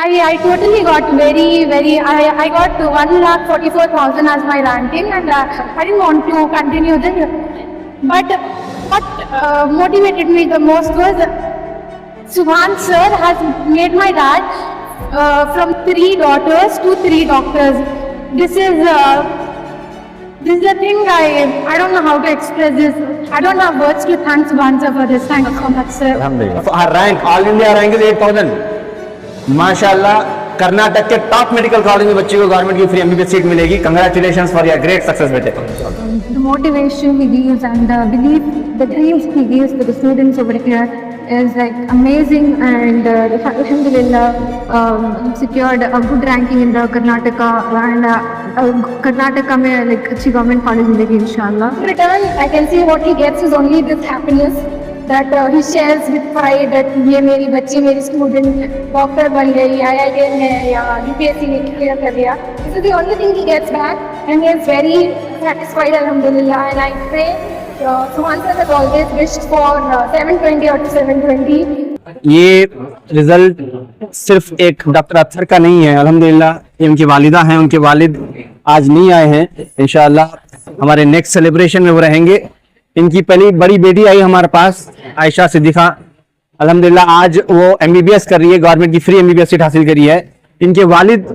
I totally got I got 1,44,000 as my ranking, and I didn't want to continue this. But what motivated me the most was Subhan sir has made my dad from 3 daughters to 3 doctors. This is the thing I don't know how to express this. I don't have words to thank Subhan sir for this. Thank you so much, sir. Alhamdulillah. Our rank, all India rank is 8,000. माशाल्लाह कर्नाटक के top medical college में बच्चे को government की free MBBS seat मिलेगी. Congratulations for your great success बेटे. The motivation he gives and the belief, the dreams he gives to the students over here is like amazing, and alhamdulillah secured a good ranking in the Karnataka, and Karnataka में like अच्छी government college मिलेगी इंशाल्लाह. In return, I can see what he gets is only this happiness that he shares with pride that ये मेरी बच्ची, मेरी student doctor बन गई, IIT में या UPSC ने क्लियर कर लिया. This is the only thing he gets back, and he is very satisfied, alhamdulillah. And I pray Subhan sir has always wished for 720 or 720. ये रिजल्ट सिर्फ एक डॉक्टर अख्तर का नहीं है. अल्हम्दुलिल्लाह ये उनकी वालिदा हैं, उनके वालिद आज नहीं आए हैं. इंशाअल्लाह हमारे नेक्स्ट सेलिब्रेशन में वो रहेंगे. इनकी पहली बड़ी बेटी आई हमारे पास, आयशा सिद्दीका. अल्हम्दुलिल्लाह आज वो एमबीबीएस कर रही है, गवर्नमेंट की फ्री एमबीबीएस सीट हासिल करी है. इनके वालिद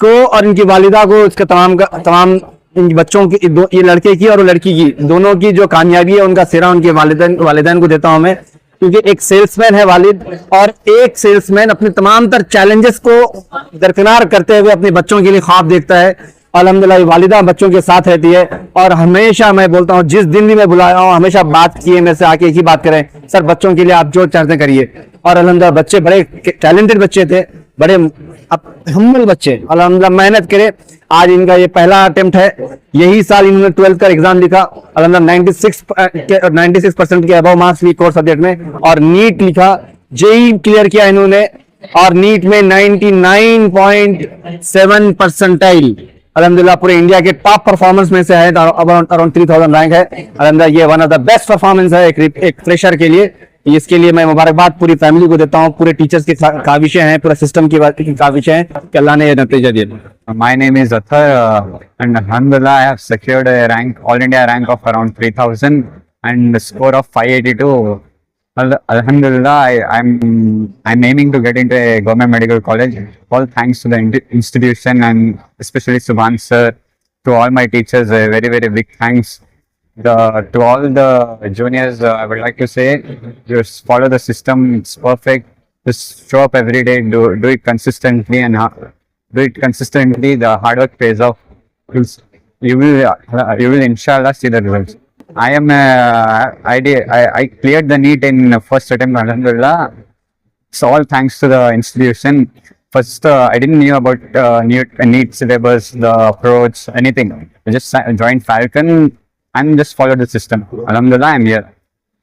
को और इनकी वालिदा को, इसका तमाम इन बच्चों की, ये लड़के की और वो लड़की की, दोनों की जो कामयाबी है उनका सिरा उनके वालिदैन को देता हूं मैं. क्योंकि एक सेल्समैन है वालिद, और एक सेल्समैन अपने तमाम तर चैलेंजेस को दरकिनार करते हुए अपने बच्चों के लिए ख्वाब देखता है. अल्हम्दुलिल्लाह वालिदा बच्चों के साथ रहती है, और हमेशा मैं बोलता हूँ जिस दिन भी मैं बुलाया हूँ हमेशा बात किए मेरे से आके एक ही बात करें, सर बच्चों के लिए आप जो चाहते करिए. और अल्हम्दुलिल्लाह बच्चे बड़े टैलेंटेड बच्चे थे, बड़े हम्बल बच्चे, अल्हम्दुलिल्लाह मेहनत करे. आज इनका ये पहला अटेम्प्ट है. यही साल इन्होंने 12th का एग्जाम लिखा, अल्हम्दुलिल्लाह 96% के अबव मार्क्स लिए कोर सब्जेक्ट में, और नीट लिखा, जेई क्लियर किया इन्होंने, और नीट में 99.7 परसेंटाइल. अल्हम्दुलिल्लाह पूरे इंडिया के टॉप परफॉर्मेंस में से है, अराउंड 3000 रैंक है. अल्हम्दुलिल्लाह ये one of the best performance है एक फ्रेशर के लिए. इसके लिए मैं मुबारकबाद पूरी फैमिली को देता हूँ, पूरे टीचर्स की काविशें हैं, पूरा सिस्टम की काविशें हैं कि अल्लाह ने ये नतीजा दिया. My name is Athar, and alhamdulillah I have secured a rank, all India rank of around 3000 and a score of 582. Alhamdulillah, I'm aiming to get into a government medical college. All thanks to the institution, and especially Subhan sir, to all my teachers, a very, very big thanks. To all the juniors, I would like to say, just follow the system. It's perfect. Just show up every day, do it consistently, and do it consistently. The hard work pays off. You will inshallah see the results. I cleared the NEET in first attempt, alhamdulillah. So all thanks to the institution. First, I didn't know about NEET syllabus, the approach, anything. I just joined Falcon and just followed the system. Alhamdulillah, I'm here.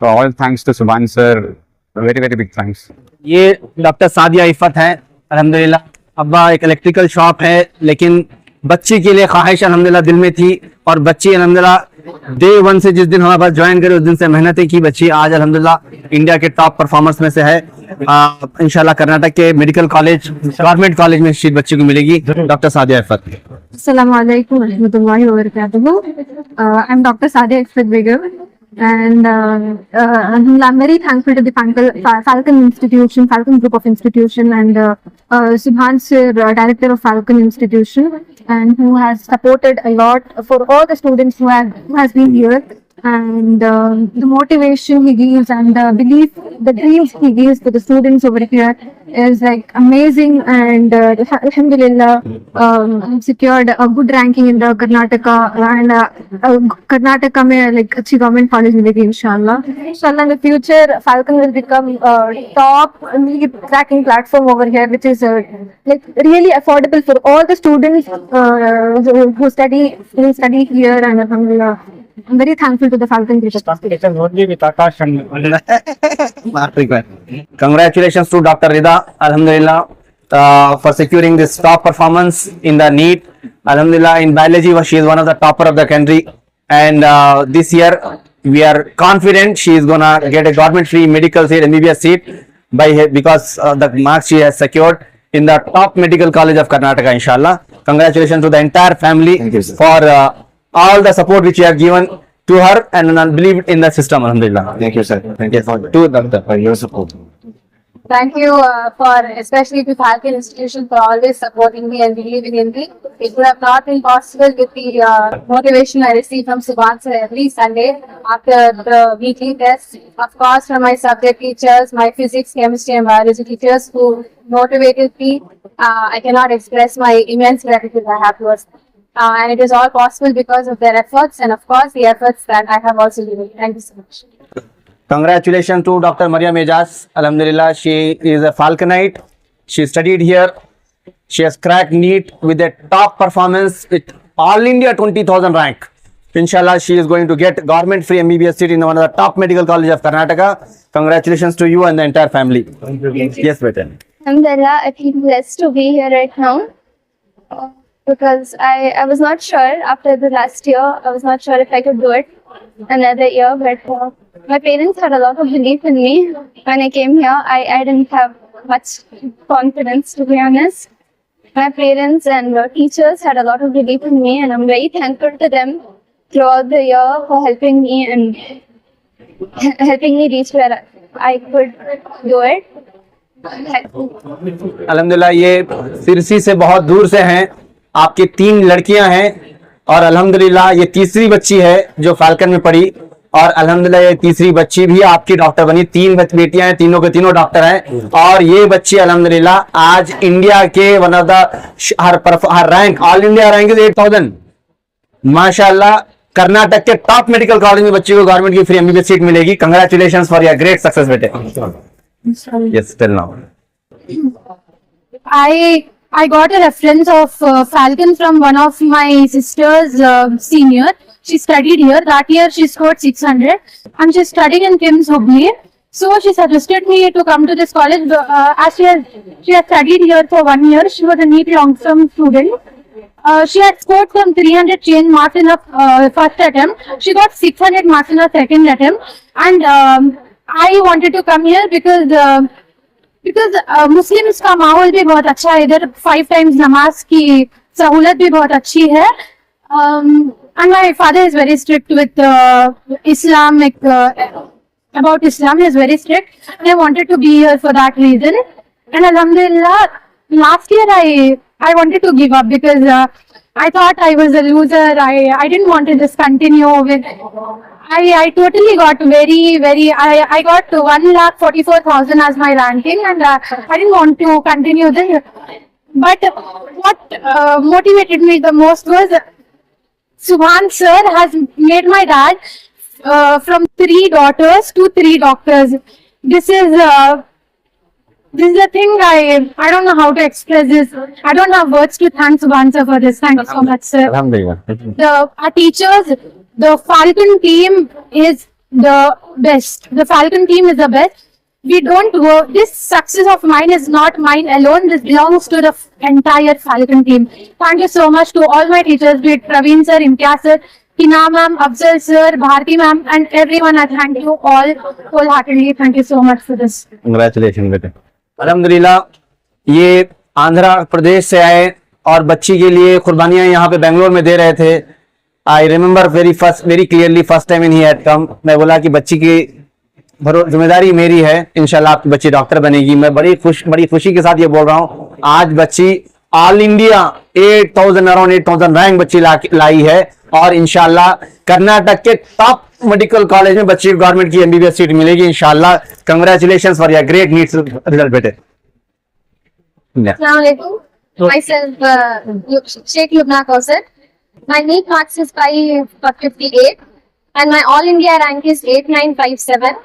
So all thanks to Subhan sir. Very, very big thanks. ये doctor Sadia Iffat है. अल्हम्दुलिल्लाह अब्बा एक electrical shop है, लेकिन बच्ची के लिए ख्वाहिश अल्हम्दुलिल्लाह दिल में थी, और बच्ची अल्हम्दुलिल्लाह डे 1 से जिस दिन हमारे पास ज्वाइन करे उस दिन से मेहनतें की. बच्ची आज अल्हम्दुलिल्लाह इंडिया के टॉप परफॉर्मर्स में से है. इंशाल्लाह कर्नाटक के मेडिकल कॉलेज, गवर्नमेंट कॉलेज में सीट बच्ची को मिलेगी. Doctor Sadia Iffat. Assalamu alaikum warahmatullahi wabarakatuh. I'm Dr. Sadia Ifat Begum, and I'm very thankful to the Falcon Institution, Falcon Group of Institution, and Subhan sir, Director of Falcon Institution, and who has supported a lot for all the students who has been here. And the motivation he gives and the belief, the dreams he gives to the students over here is like amazing, and alhamdulillah secured a good ranking in the Karnataka, and Karnataka में like अच्छी government college मिलेगी इंशाल्लाह. इंशाल्लाह in the future Falcon will become top lead tracking platform over here, which is like really affordable for all the students who study here, and alhamdulillah I'm very thankful to the Falcon Group. Congratulations to Dr. Rida, alhamdulillah, for securing this top performance in the NEET. Alhamdulillah, in biology she is one of the topper of the country, and this year we are confident she is gonna get a government free medical seat, MBBS seat, because the marks she has secured. in the top medical college of Karnataka, inshallah. Congratulations to the entire family for all the support which you have given to her and believed in the system, alhamdulillah. Thank you, sir. Thank you for your support. Thank you for, especially to Falcon Institution, for always supporting me and believing in me. It would have not been possible with the motivation I receive from Subhan sir every Sunday after the weekly tests. Of course, from my subject teachers, my physics, chemistry and biology teachers who motivated me. I cannot express my immense gratitude I have towards them. And it is all possible because of their efforts and of course the efforts that I have also given. Thank you so much. Congratulations to Dr. Maryam Ejaz. Alhamdulillah, she is a Falconite. She studied here. She has cracked NEET with a top performance with All India 20,000 rank. Inshallah, she is going to get government free MBBS seat in one of the top medical colleges of Karnataka. Congratulations to you and the entire family. Yes, beta. Alhamdulillah, I feel blessed to be here right now because I was not sure after the last year. I was not sure if I could do it another year, but my parents had a lot of belief in me. When I came here, I didn't have much confidence, to be honest. My parents and teachers had a lot of belief in me, and I'm very thankful to them throughout the year for helping me and helping me reach where I could do it. अल्हम्दुलिल्लाह, ये सिरसी से बहुत दूर से हैं, आपकी 3 लड़कियां हैं और अल्हम्दुलिल्लाह ये तीसरी बच्ची है जो फाल्कन में पढ़ी और अल्हम्दुलिल्लाह ये तीसरी बच्ची भी आपकी डॉक्टर बनी। 3 बेटियां हैं, तीनों के तीनों डॉक्टर हैं और ये बच्ची अल्हम्दुलिल्लाह आज इंडिया के one of the her rank, all India rank is 8000 माशाल्लाह। कर्नाटक के टॉप मेडिकल कॉलेज में बच्ची को गवर्नमेंट की फ्री एमबीबीएस सीट मिलेगी। Congratulations for your great success बेटे। Yes, tell now. I got a reference of Falcon from one of my sister's senior. She studied here. That year she scored 600 and she's studying in KIMS Hubli. So she suggested me to come to this college as she has studied here for 1 year. She was a NEET long-term student. She had scored some 300 change marks in her first attempt. She got 600 marks in her second attempt and I wanted to come here because Muslims का माहौल भी बहुत अच्छा है इधर। 5 times नमाज की सहूलत भी बहुत अच्छी है। And my father is very strict with Islamic about Islam. He is very strict and I wanted to be here for that reason. And Alhamdulillah, last year I wanted to give up because I thought I was a loser. I didn't want to just continue with. I totally got I got 1,44,000 as my ranking and I didn't want to continue this. But what motivated me the most was Subhan sir has made my dad from 3 daughters to 3 doctors. This is the thing I don't know how to express this. I don't have words to thank Subhan sir for this. Thank you so much, sir. Alhamdulillah. Our teachers, the Falcon team is the best. The Falcon team is the best. We don't work. This success of mine is not mine alone. This belongs to the entire Falcon team. Thank you so much to all my teachers, be it Praveen sir, Imtiaz sir, Hina ma'am, Afzal sir, Bharti ma'am, and everyone. I thank you all wholeheartedly. Thank you so much for this. Congratulations बेटे। अल्हम्दुलिल्लाह, ये आंध्र प्रदेश से आए और बच्ची के लिए कुर्बानियां यहाँ पे बेंगलोर में दे रहे थे। I remember very clearly first time in he had come. मैं बोला कि बच्ची की जिम्मेदारी मेरी है, इंशाल्लाह आपकी बच्ची डॉक्टर बनेगी। मैं बड़ी खुशी के साथ ये बोल रहा हूँ, आज बच्ची ऑल इंडिया 8000 अराउंड 8000 रैंक बच्ची लाई है और इंशाल्लाह कर्नाटक के टॉप मेडिकल कॉलेज में बच्ची को गवर्नमेंट की एमबीबीएस सीट मिलेगी इंशाल्लाह। Congratulations for your great NEET result बेटे। Assalamu alaikum. Myself, Sheikh Lubna Kausar. My NEET marks is 558 and my All India rank is 8957.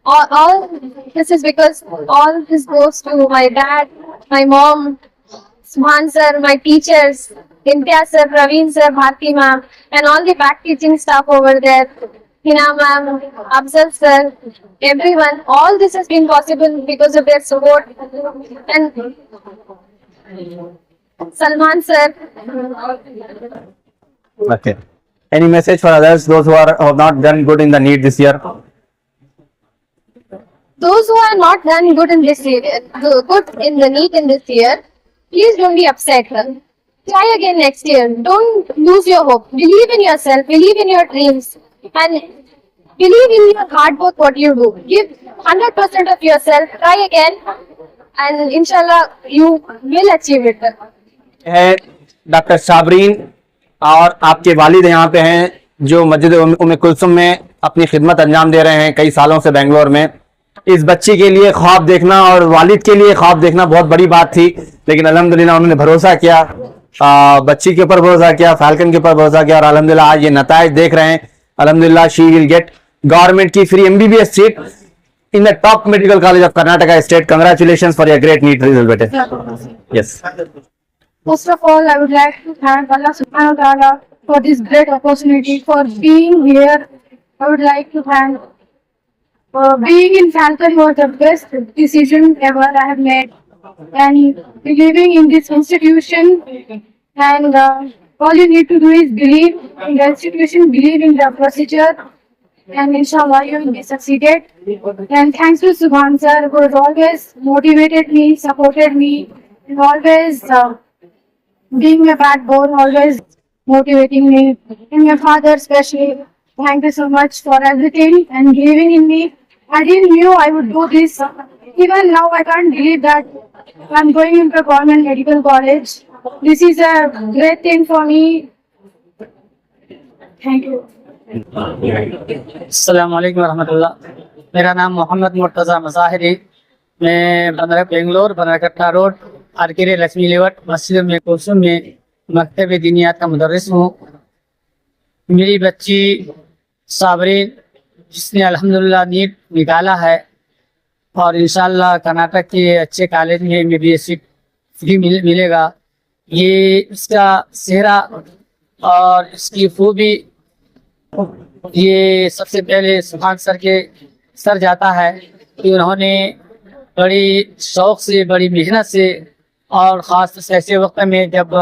All this is because all this goes to my dad, my mom, Subhan sir, my teachers, Imtiaz sir, Praveen sir, Bharti ma'am, and all the back teaching staff over there. Hina ma'am, Afzal sir, everyone. All this has been possible because of their support. And Salman sir. Okay. Any message for others, those who have not done good in the NEET this year? those who are not done good in this year, good in the NEET in this year, please don't be upset. Try again next year. Don't lose your hope. Believe in yourself. Believe in your dreams, and believe in your hard work. What you do, give 100% of yourself. Try again, and inshallah you will achieve it. है doctor साबरीन और आपके वालिद यहाँ पे हैं जो मस्जिद उम्मे कुलसुम में अपनी खिदमत अंजाम दे रहे हैं कई सालों से बेंगलोर में। इस बच्ची के लिए ख्वाब देखना और वालिद के लिए ख्वाब देखना बहुत बड़ी बात थी, लेकिन अल्हम्दुलिल्लाह उन्होंने भरोसा किया, बच्ची के ऊपर भरोसा किया, फाल्कन के ऊपर भरोसा किया और अल्हम्दुलिल्लाह आज ये नताइज देख रहे हैं। अल्हम्दुलिल्लाह शी विल गेट गवर्नमेंट की free MBBS seat in the top medical college of Karnataka state. Congratulations for your great NEET result, bete. Yes. First of all, I would like to thank Allah Subhanahu wa Taala for this great opportunity, for being here. I would like to thank being in Falcon was the best decision ever I have made, and believing in this institution. And all you need to do is believe in the institution, believe in the procedure, and inshallah you will be succeeded. And thanks to Subhan sir, who has always motivated me, supported me, and always being my backbone, always motivating me. And my father especially, thank you so much for everything and believing in me. I didn't knew I would do this. Even now I can't believe that I'm going into a government medical college. This is a great thing for me. Thank you. अस्सलामुअलैकुम रहमतुल्लाह। मेरा नाम मोहम्मद मुर्तज़ा मज़ाहिरी, मैं Bangalore बनरकट्टा road R K Lakshmi लेवट मस्जिद में कुलसुम में मकतब दीनियात का मुदर्रिस हूँ। मेरी बच्ची साबरीन जिसने अल्हम्दुलिल्लाह नीट निकाला है और इंशाअल्लाह कर्नाटक के अच्छे कॉलेज में MBBS सीट फ्री मिलेगा। ये इसका चेहरा और इसकी खूबी ये सबसे पहले सुभान सर के सर जाता है कि उन्होंने बड़ी शौक़ से, बड़ी मेहनत से और ख़ास ऐसे वक्त में जब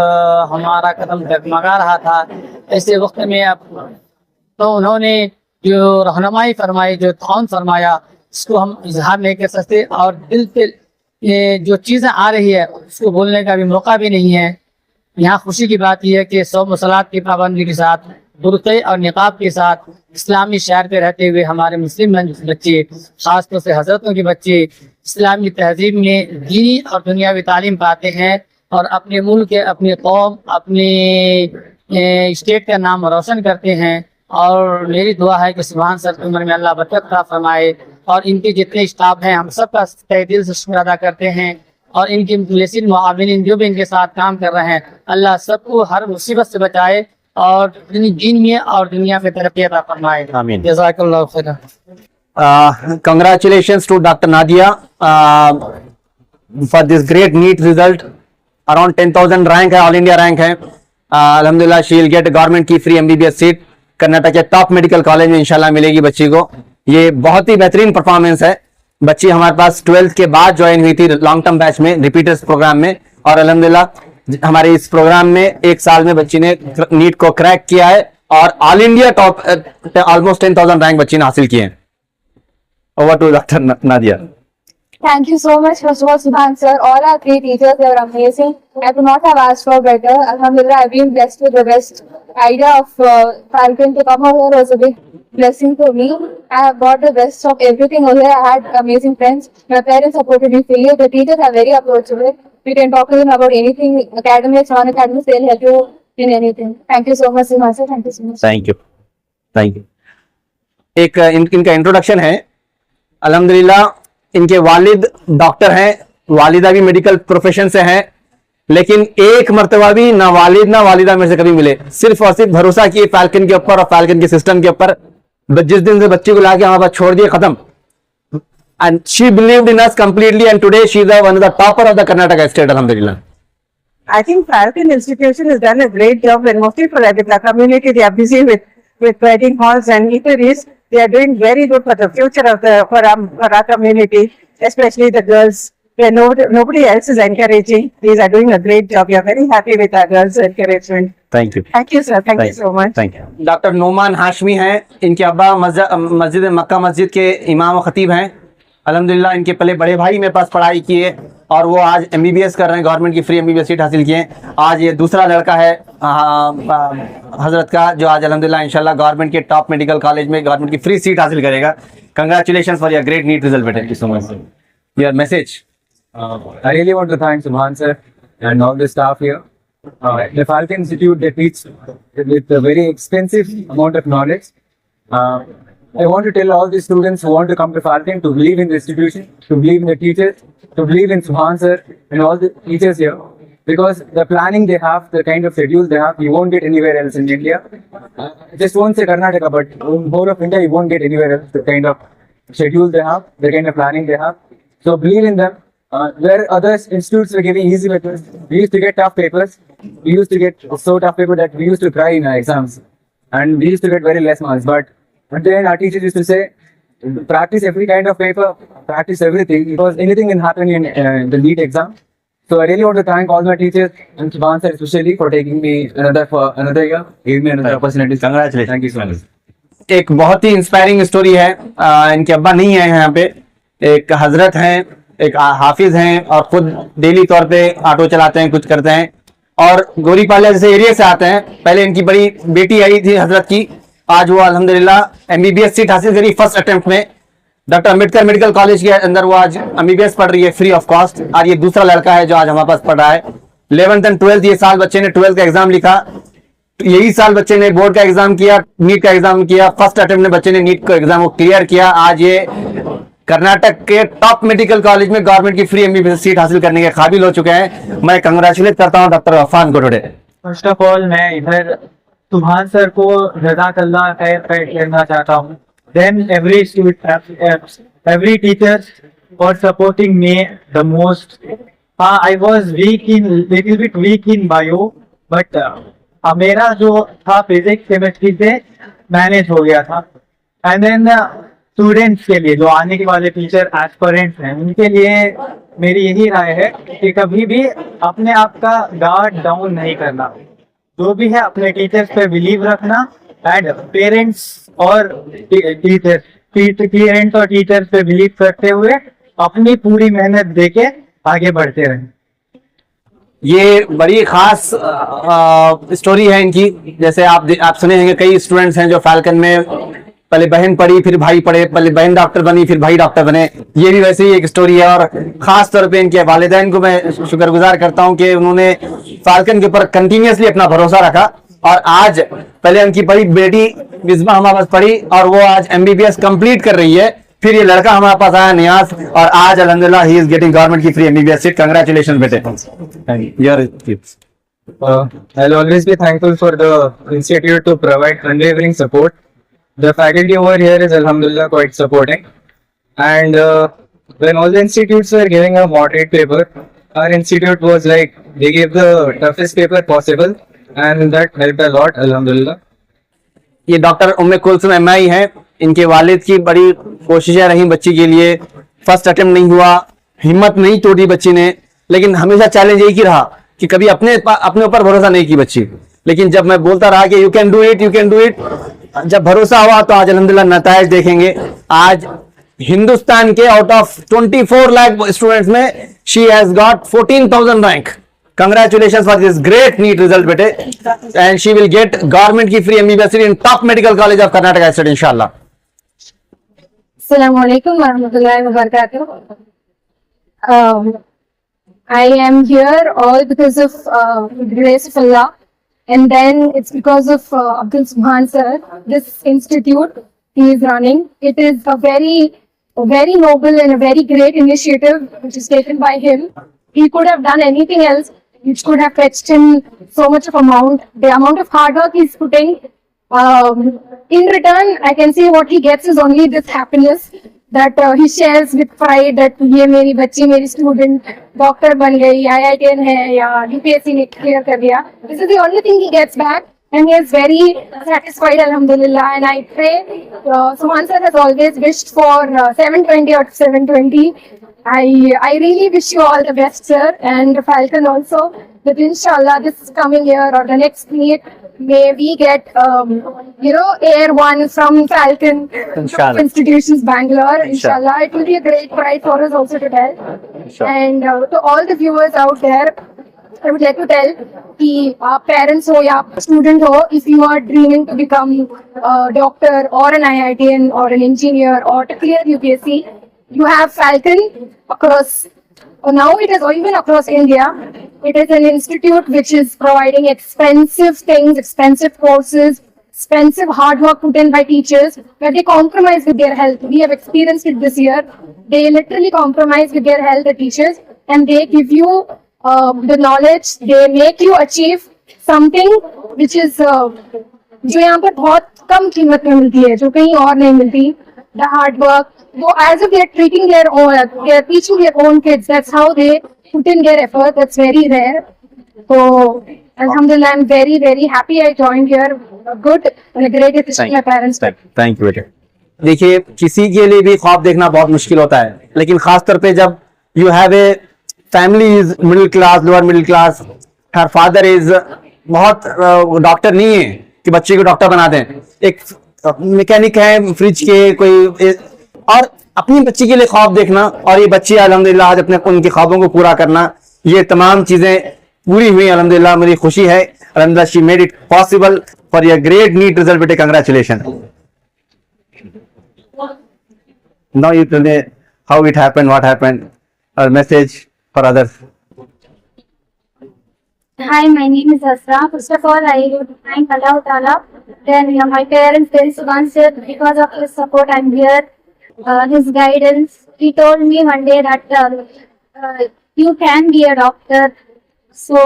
हमारा कदम डगमगा रहा था, ऐसे वक्त में अब तो उन्होंने जो रहनुमाई फरमाई, जो ताउन फरमाया, इसको हम इजहार नहीं कर सकते और दिल पे ये जो चीज़ें आ रही है उसको बोलने का भी मौका भी नहीं है। यहाँ खुशी की बात यह है कि 100 मुसलात की पाबंदी के साथ, बुर्क़े और निकाब के साथ इस्लामी शहर पे रहते हुए हमारे मुस्लिम बच्चे, ख़ासतौर से हज़रतों के बच्चे इस्लामी तहजीब में दीनी और दुनियावी तालीम पाते हैं और अपने मुल्क के, अपने कौम, अपने स्टेट का नाम रोशन करते हैं। और मेरी दुआ है कि सुभान सर की उम्र में अल्लाह बरकत अता फरमाए और इनके जितने स्टाफ हैं हम सब का तहे दिल से शुक्र अदा करते हैं और इनके मुखलिसीन मुआविनीन जो भी इनके साथ काम कर रहे हैं, अल्लाह सबको हर मुसीबत से बचाए और दीन में और दुनिया में तरक्की अता फरमाए। आमीन। जज़ाकल्लाहु खैरन। Congratulations to Dr. Nadia for this great NEET result. Around 10,000 rank है, ऑल इंडिया रैंक है। अल्हम्दुलिल्लाह शी विल गेट गवर्नमेंट की फ्री MBBS सीट कर्नाटक के टॉप मेडिकल कॉलेज में इंशाल्लाह मिलेगी बच्ची को। ये बहुत ही बेहतरीन परफॉर्मेंस है। बच्ची हमारे पास 12th के बाद ज्वाइन हुई थी लॉन्ग टर्म बैच में, रिपीटर्स प्रोग्राम में, और अल्हम्दुलिल्लाह हमारे इस प्रोग्राम में 1 साल में बच्ची ने नीट को क्रैक किया है और all India top almost 10,000 rank बच्ची ने हासिल किए हैं। Over to doctor Nadia. Thank you so much, first of all, Subhan sir. All our 3 teachers, they were amazing. I could not have asked for better. Alhamdulillah, I've been blessed with the best. Idea of Falcon to come over here was a big blessing for me. I have got the best of everything over here. I had amazing friends. My parents supported me fully. The teachers are very approachable. You can talk to them about anything, academics, non-academics, they'll help you in anything. Thank you so much, Subhan sir. Thank you so much. Thank you, thank you. एक इनका introduction है। अल्हम्दुलिल्लाह इनके वालिद doctor हैं, वालिदा भी medical profession से हैं, लेकिन एक मर्तबा भी ना वालिद ना वालिदा में से कभी मिले, सिर्फ और सिर्फ भरोसा किए फाल्कन के ऊपर और फाल्कन के सिस्टम के ऊपर। जिस दिन से बच्ची को लाके हमारे पास छोड़ दिए, खत्म। And she believed in us completely and today she is one of the topper of the Karnataka state. अल्हम्दुलिल्लाह। I think Falcon Institution has done a great job, and mostly for the community. They are busy with writing halls and eateries. They are doing very good for the future of for our community, especially the girls. Where nobody else is encouraging. These are doing a great job. We are very happy with our girls' encouragement. Thank you, Thank you, sir. Thank you so much. Thank you. Doctor Noman Hashmi हैं, इनके अब्बा मस्जिद मक्का मस्जिद के इमाम व खतीब हैं अल्हम्दुलिल्लाह इनके पहले बड़े भाई मेरे पास पढ़ाई किए और वो आज एमबीबीएस कर रहे हैं, गवर्नमेंट की फ्री एमबीबीएस सीट हासिल किए। आज ये दूसरा लड़का है हजरत का, जो आज अल्हम्दुलिल्लाह इंशाल्लाह गवर्नमेंट के टॉप मेडिकल कॉलेज में गवर्नमेंट की फ्री सीट हासिल करेगा। Congratulation for your great NEET result बेटे। Thank you so much. Your message. I really want to thank Subhan sir and all the staff here. The Falcon Institute, they teach with a very expensive amount of knowledge. I want to tell all the students who want to come to Falcon to believe in the institution, to believe in the teachers, to believe in Subhan sir and all the teachers here. Because the planning they have, the kind of schedule they have, you won't get anywhere else in India. Just won't say Karnataka, but in whole of India, you won't get anywhere else. The kind of schedule they have, the kind of planning they have. So believe in them. Where other institutes were giving easy papers, we used to get tough papers. We used to get so tough paper that we used to cry in our exams, and we used to get very less marks. But then our teachers used to say, practice every kind of paper, practice everything, because anything can happen in the NEET exam. So I really want to thank all my teachers and Subhan sir especially for taking me another year, giving me another opportunity. Congratulations. Thank you so much. एक बहुत ही inspiring story है। इनके अब्बा नहीं है यहाँ पे, एक हजरत हैं, एक हाफिज हैं और खुद डेली तौर पे ऑटो चलाते हैं, कुछ करते हैं और गोरीपाले जैसे एरिया से आते हैं। पहले इनकी बड़ी बेटी आई थी हजरत की, आज वो अल्हम्दुलिल्लाह एमबीबीएस सीट हासिल करी फर्स्ट अटेम्प्ट में। डॉक्टर अम्बेडकर मेडिकल कॉलेज के अंदर वो आज एमबीबीएस पढ़ रही है फ्री ऑफ कॉस्ट। और ये दूसरा लड़का है जो आज हमारे पास पढ़ रहा है 11th एंड 12th। ये साल बच्चे ने 12th का एग्जाम लिखा, यही साल बच्चे ने बोर्ड का एग्जाम किया, नीट का एग्जाम किया। फर्स्ट अटेम्प्ट में बच्चे ने नीट का एग्जाम क्लियर किया। आज ये कर्नाटक के टॉप मेडिकल कॉलेज में गवर्नमेंट की फ्री एमबीबीएस सीट हासिल करने के काबिल हो चुके हैं। मैं कंग्रेचुलेट करता हूं डॉक्टर अफान को टुडे। फर्स्ट ऑफ ऑल मैं इधर सुभान सर को जज़ाकल्लाह खैर कहना चाहता हूँ। Then every student, every teacher for supporting me the most. हाँ, I was little bit weak in bio, but मेरा जो था फिजिक्स केमिस्ट्री से मैनेज हो गया था। एंड देन स्टूडेंट्स के लिए, जो आने के वाले टीचर एस्पिरेंट्स हैं, उनके लिए मेरी यही राय है कि कभी भी अपने आप का गार्ड डाउन नहीं करना। जो भी है अपने टीचर्स पे बिलीव रखना एंड पेरेंट्स और टीचर्स पे बिलीव करते हुए अपनी पूरी मेहनत देके आगे बढ़ते रहें। ये बड़ी खास स्टोरी है इनकी। जैसे आप सुने होंगे कई स्टूडेंट्स हैं जो फाल्कन में पहले बहन पढ़ी फिर भाई पढ़े, पहले बहन डॉक्टर बनी फिर भाई डॉक्टर बने। ये भी वैसे ही एक स्टोरी है और खास तौर पे इनके वालिदैन को मैं शुक्रगुजार करता हूं कि उन्होंने फाल्कन के ऊपर कंटिन्यूअसली अपना भरोसा रखा। और आज पहले उनकी बड़ी बेटी मिसबा हमारे पास पढ़ी और वो आज एमबीबीएस कंप्लीट कर रही है। फिर ये लड़का हमारे पास आया नियाज और आज अल्हम्दुलिल्लाह ही इज गेटिंग गवर्नमेंट की फ्री एमबीबीएस सीट। कंग्रेचुलेशन बेटे। I'll always be thankful for the institute to provide unwavering support. The faculty over here is alhamdulillah quite supporting. And when all the institutes were giving a moderate paper, our institute was like, they gave the toughest paper possible and that helped a lot, alhamdulillah. ये doctor उम्मे Kulsum MI हैं। इनके वालिद की बड़ी कोशिशें रही बच्ची के लिए। फर्स्ट अटेम्प्ट नहीं हुआ, हिम्मत नहीं तोड़ी बच्ची ने, लेकिन हमेशा चैलेंज यही रहा कि कभी अपने ऊपर भरोसा नहीं की बच्ची। लेकिन जब मैं बोलता रहा कि you can do it, you can do it, जब भरोसा हुआ तो आज अल्हम्दुलिल्लाह नताइज देखेंगे। आज हिंदुस्तान के आउट ऑफ 24 लाख स्टूडेंट्स में she has got 14,000 rank. Congratulations for this great NEET result बेटे, and she will get government की free MBBS in top medical college of Karnataka state inshallah. Assalamualaikum warahmatullahi wabarakatuh. I am here all because of the grace of Allah, and then it's because of Abdul Subhan sir. This institute he is running, it is a very noble and a very great initiative which is taken by him. He could have done anything else which could have fetched him so much of amount. The amount of hard work he's putting, in return, I can see what he gets is only this happiness that he shares with pride that ये मेरी बच्ची, मेरी student doctor बन गई, IITian है या UPSC ने clear कर दिया. This is the only thing he gets back, and he is very satisfied, alhamdulillah. And I pray, Suman sir has always wished for 720 out of 720. I really wish you all the best, sir, and Falcon also. that inshallah this coming year or the next meet, may we get, Air 1 from Falcon Inshallah. Institutions Bangalore. Inshallah, it will be a great pride for us also to tell. And to all the viewers out there, I would like to tell कि आप parents हो या student हो, if you are dreaming to become a doctor or an IITian or an engineer or to clear UPSC, you have Falcon across. Now it is even across India. It is an institute which is providing expensive things, expensive courses, expensive hard work put in by teachers, where they compromise with their health. We have experienced it this year. They literally compromise with their health, the teachers, and they give you the knowledge. They make you achieve something which is जो यहाँ पर बहुत कम कीमत में मिलती है, जो कहीं और नहीं मिलती. The hard work. So as if they're treating their own, they're teaching their own kids. That's how they put in their effort. That's very rare. So, alhamdulillah, I'm very, very happy I joined here. A good and a great decision my parents took. Thank you बेटे. देखिए, किसी के लिए भी ख्वाब देखना बहुत मुश्किल होता है, लेकिन खास तौर पे जब you have a family is middle class, lower middle class, her father is बहुत डॉक्टर नहीं है कि बच्चे को डॉक्टर बना दें, एक मैकेनिक है फ्रिज के कोई, और अपनी बच्ची के लिए ख्वाब देखना, और ये बच्ची अल्हम्दुलिल्लाह आज अपने उनके ख्वाबों को पूरा करना, ये तमाम चीजें पूरी हुई अल्हम्दुलिल्लाह. मेरी खुशी है अल्हम्दुलिल्लाह. She made it possible for your great NEET result बेटे. Congratulation. Now you tell me how it happened, what happened, और message for others. Hi, my name is Asra. First of all, I would thank Allah Ta'ala. Then my parents, there is one sir, because of his support, I'm here. His guidance. He told me one day that you can be a doctor. So,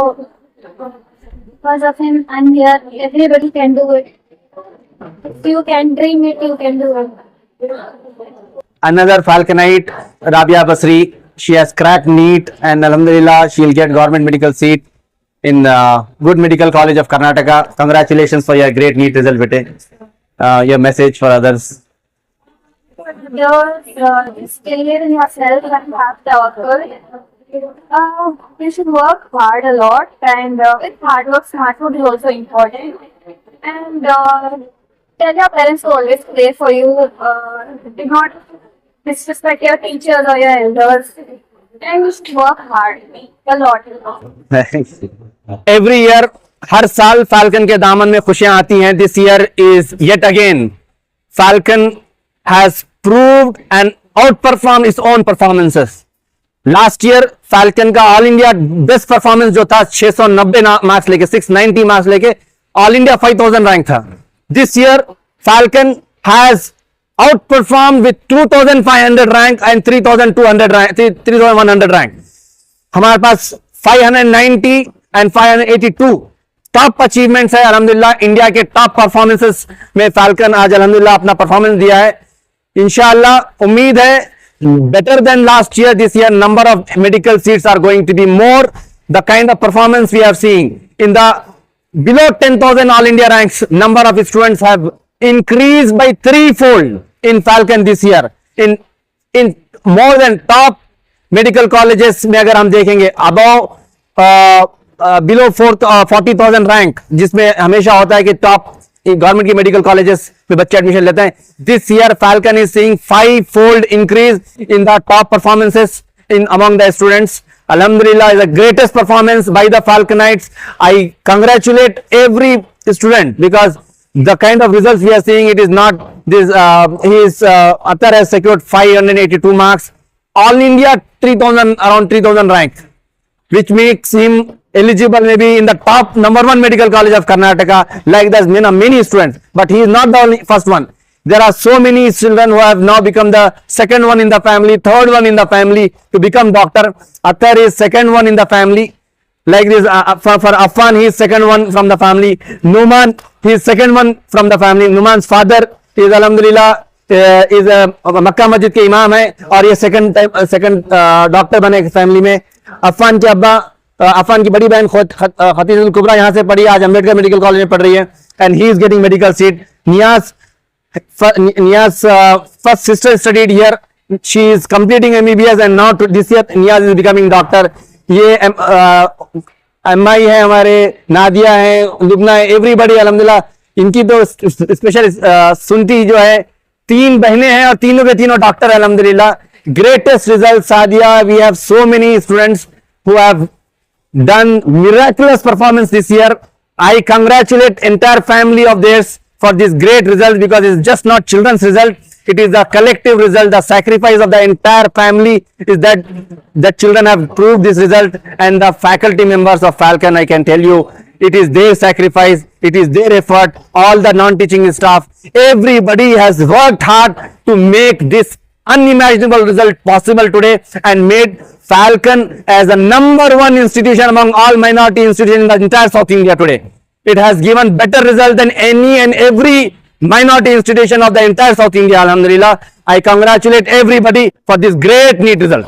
because of him, I'm here. Everybody can do it. If you can dream it, you can do it. Another Falconite, Rabia Basri. She has cracked NEET, and alhamdulillah, she'll get government medical seat in Good Medical College of Karnataka. Congratulations for your great NEET result, bete. Your message for others. Just believe in yourself and have the effort. You should work hard a lot, and with hard work, smart work is also important. And tell your parents to always pray for you. Do not disrespect your teachers or your elders. And you should work hard a lot. Every year, हर साल falcon के दामन में खुशियां आती हैं. This year is yet again Falcon has proved and outperformed its own performances. Last year Falcon का all India best performance जो था 690 मार्क्स लेके 690 मार्क्स लेके ऑल इंडिया 5000 रैंक था. This year Falcon has outperformed with 2500 rank and 3200 rank, 3100 rank. हमारे पास 590 and 582 top achievements है अल्हम्दुलिल्लाह. India के टॉप परफॉर्मेंसेस में फाल्कन आज अल्हम्दुलिल्लाह अपना परफॉर्मेंस दिया है. इंशाअल्लाह उम्मीद है better than last year. This year number of medical seats are going to be more. The kind of performance we are seeing in the below 10,000 all India ranks, number of students have increased by threefold in Falcon this year. In more than top medical colleges में अगर हम देखेंगे above below 40,000 rank, जिसमें हमेशा होता है कि top government की मेडिकल कॉलेजेस में बच्चे एडमिशन लेते हैं. This year falcon is seeing 5-fold increase in the top performances in among the students. Alhamdulillah is the greatest performance by the Falconites. I congratulate every student because the kind of results we are seeing, it is not this. Atar has secured 582 marks. All India 3000, around 3000 rank, which makes him eligible maybe in the top #1 medical college of Karnataka. Like there's many students, but he is not the only first one. There are so many children who have now become the second one in the family, third one in the family to become doctor. Atar is second one in the family. Like this, for Affan, he is second one from the family. Numan, he is second one from the family. Numan's father is alhamdulillah is Makkah Masjid के इमाम है और ये second doctor बने family में. अफान के अब्बा, अफान की बड़ी बहन खतीजुल कुबरा यहाँ से पढ़ी, आज अम्बेडकर मेडिकल कॉलेज में पढ़ रही है, and he is getting medical seat. Niaz first sister studied here. She is completing MBBS and now this year Niaz is becoming doctor. ये अम्माई है हमारे, नादिया है, लुबना है, एवरीबडी अल्हम्दुलिल्लाह। इनकी तो स्पेशल सुनती जो है, 3 बहनें हैं और तीनों के तीनों डॉक्टर अल्हम्दुलिल्लाह। Greatest result Sadia, we have so many students who have done miraculous performance this year. I congratulate entire family of theirs for this great result, because it's just not children's result, it is the collective result. The sacrifice of the entire family is that the children have proved this result, and the faculty members of Falcon, I can tell you, it is their sacrifice, it is their effort. All the non-teaching staff, everybody has worked hard to make this unimaginable result possible today, and made Falcon as the #1 institution among all minority institutions in the entire South India today. It has given better result than any and every minority institution of the entire South India, alhamdulillah. I congratulate everybody for this great neat result.